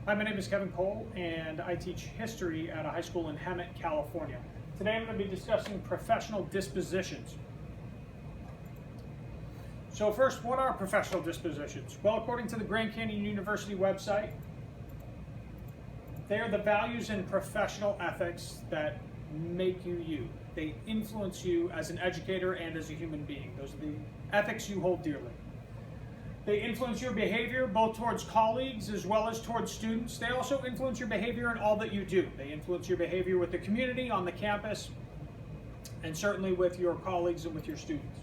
Hi, my name is Kevin Cole, and I teach history at a high school in Hemet, California. Today I'm going to be discussing professional dispositions. So first, what are professional dispositions? Well, according to the Grand Canyon University website, they are the values and professional ethics that make you you. They influence you as an educator and as a human being. Those are the ethics you hold dearly. They influence your behavior both towards colleagues as well as towards students. They also influence your behavior in all that you do. They influence your behavior with the community, on the campus, and certainly with your colleagues and with your students.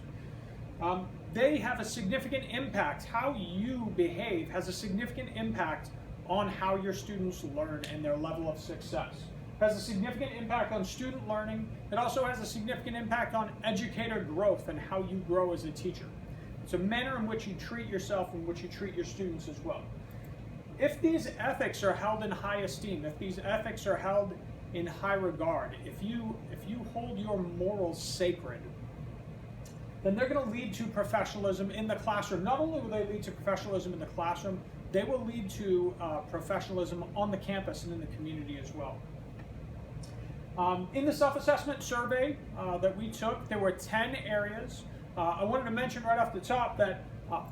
They have a significant impact. How you behave has a significant impact on how your students learn and their level of success. It has a significant impact on student learning. It also has a significant impact on educator growth and how you grow as a teacher. It's a manner in which you treat yourself and which you treat your students as well. If these ethics are held in high esteem, if these ethics are held in high regard, if you hold your morals sacred, then they're going to lead to professionalism in the classroom. Not only will they lead to professionalism in the classroom, they will lead to professionalism on the campus and in the community as well. In the self-assessment survey that we took, there were 10 areas. I wanted to mention right off the top that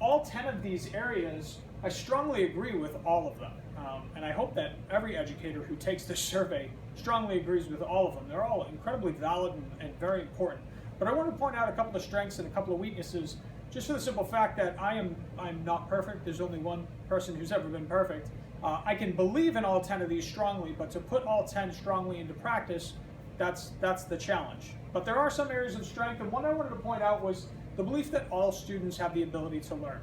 all 10 of these areas, I strongly agree with all of them. And I hope that every educator who takes this survey strongly agrees with all of them. They're all incredibly valid and very important. But I want to point out a couple of strengths and a couple of weaknesses, just for the simple fact that I'm not perfect. There's only one person who's ever been perfect. I can believe in all 10 of these strongly, but to put all 10 strongly into practice, that's the challenge. But there are some areas of strength, and one I wanted to point out was the belief that all students have the ability to learn.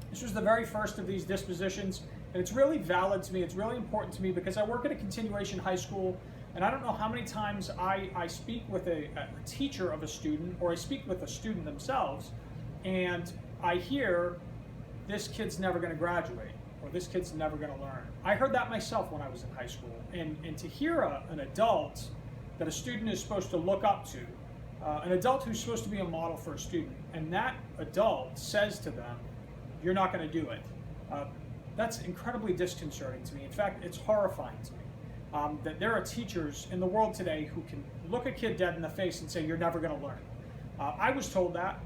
This was the very first of these dispositions, and it's really valid to me. It's really important to me because I work at a continuation high school, and I don't know how many times I speak with a teacher of a student, or I speak with a student themselves, and I hear, this kid's never going to graduate, or this kid's never going to learn. I heard that myself when I was in high school, and to hear an adult that a student is supposed to look up to, an adult who's supposed to be a model for a student, and that adult says to them, you're not going to do it. That's incredibly disconcerting to me. In fact, it's horrifying to me that there are teachers in the world today who can look a kid dead in the face and say, you're never going to learn. I was told that.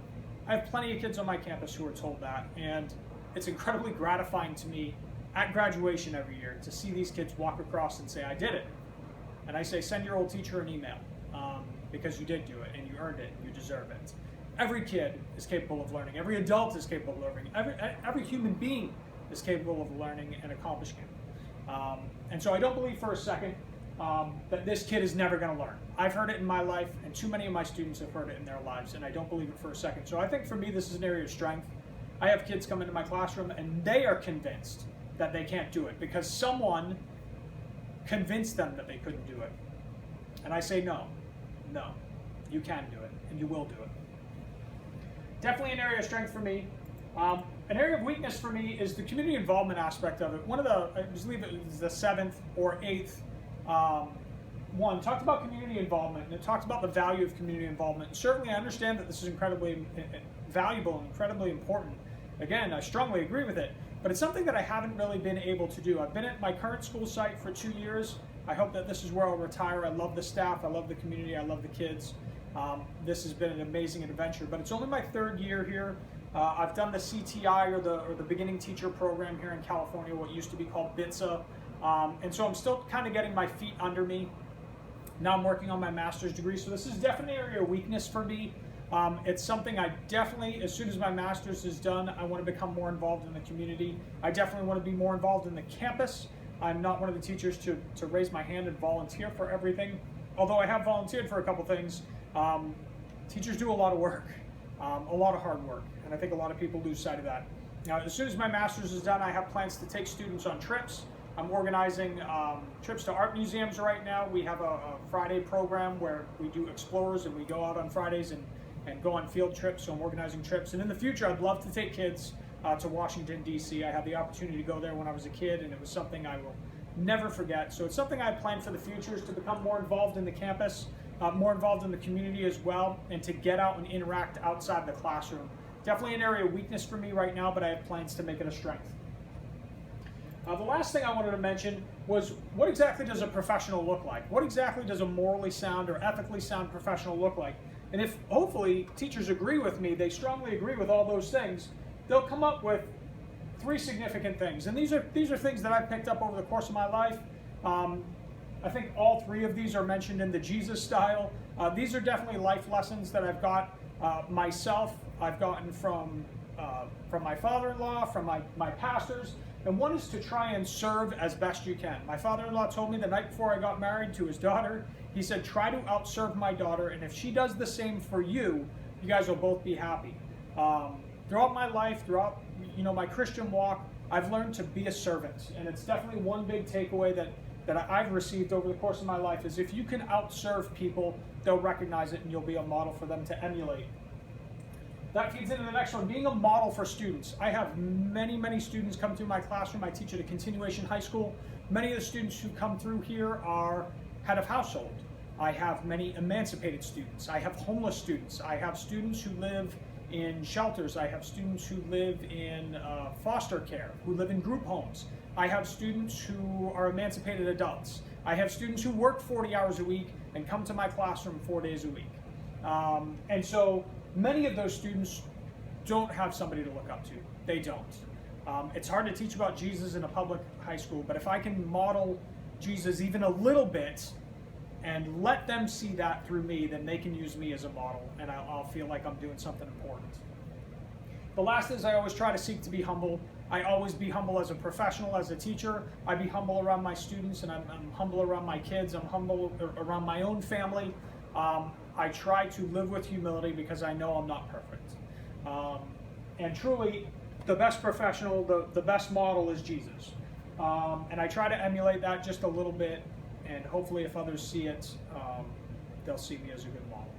I have plenty of kids on my campus who are told that, and it's incredibly gratifying to me at graduation every year to see these kids walk across and say, I did it. And I say, send your old teacher an email. Because you did do it and you earned it and you deserve it. Every kid is capable of learning. Every adult is capable of learning. Every human being is capable of learning and accomplishing. And so I don't believe for a second that this kid is never going to learn. I've heard it in my life, and too many of my students have heard it in their lives, and I don't believe it for a second. So I think for me this is an area of strength. I have kids come into my classroom and they are convinced that they can't do it because someone convinced them that they couldn't do it. And I say no. No, you can do it, and you will do it. Definitely an area of strength for me. An area of weakness for me is the community involvement aspect of it. One of the, I believe it was the 7th or 8th one, talked about community involvement, and it talked about the value of community involvement. And certainly I understand that this is incredibly valuable and incredibly important. Again, I strongly agree with it, but it's something that I haven't really been able to do. I've been at my current school site for 2 years. I hope that this is where I'll retire. I love the staff, I love the community, I love the kids. This has been an amazing adventure, but it's only my 3rd year here. I've done the CTI or the beginning teacher program here in California, what used to be called BITSA. And so I'm still kind of getting my feet under me. Now I'm working on my master's degree, so this is definitely an area of weakness for me. It's something I definitely, as soon as my master's is done, I want to become more involved in the community. I definitely want to be more involved in the campus. I'm not one of the teachers to raise my hand and volunteer for everything. Although I have volunteered for a couple things, teachers do a lot of work, a lot of hard work, and I think a lot of people lose sight of that. Now, as soon as my master's is done, I have plans to take students on trips. I'm organizing trips to art museums right now. We have a Friday program where we do explorers, and we go out on Fridays and go on field trips, so I'm organizing trips. And in the future, I'd love to take kids to Washington, D.C. I had the opportunity to go there when I was a kid, and it was something I will never forget. So it's something I plan for the future, is to become more involved in the campus, more involved in the community as well, and to get out and interact outside the classroom. Definitely an area of weakness for me right now, but I have plans to make it a strength. The last thing I wanted to mention was, what exactly does a professional look like? What exactly does a morally sound or ethically sound professional look like? And if hopefully teachers agree with me, they strongly agree with all those things, they'll come up with 3 significant things. And these are things that I've picked up over the course of my life. I think all 3 of these are mentioned in the Jesus style. These are definitely life lessons that I've got myself. I've gotten from my father-in-law, from my pastors. And one is to try and serve as best you can. My father-in-law told me the night before I got married to his daughter, he said, try to outserve my daughter, and if she does the same for you, you guys will both be happy. Throughout my life, throughout my Christian walk, I've learned to be a servant, and it's definitely one big takeaway that I've received over the course of my life is if you can outserve people, they'll recognize it and you'll be a model for them to emulate. That feeds into the next one, being a model for students. I have many, many students come through my classroom. I teach at a continuation high school. Many of the students who come through here are head of household. I have many emancipated students. I have homeless students. I have students who live in shelters. I have students who live in foster care, who live in group homes. I have students who are emancipated adults. I have students who work 40 hours a week and come to my classroom 4 days a week. And so many of those students don't have somebody to look up to. They don't. It's hard to teach about Jesus in a public high school, but if I can model Jesus even a little bit and let them see that through me, then they can use me as a model, and I'll feel like I'm doing something important. The last is I always try to seek to be humble. I always be humble as a professional, as a teacher. I be humble around my students, and I'm humble around my kids. I'm humble around my own family. I try to live with humility because I know I'm not perfect. And truly, the best professional, the best model is Jesus. And I try to emulate that just a little bit, and hopefully if others see it, they'll see me as a good model.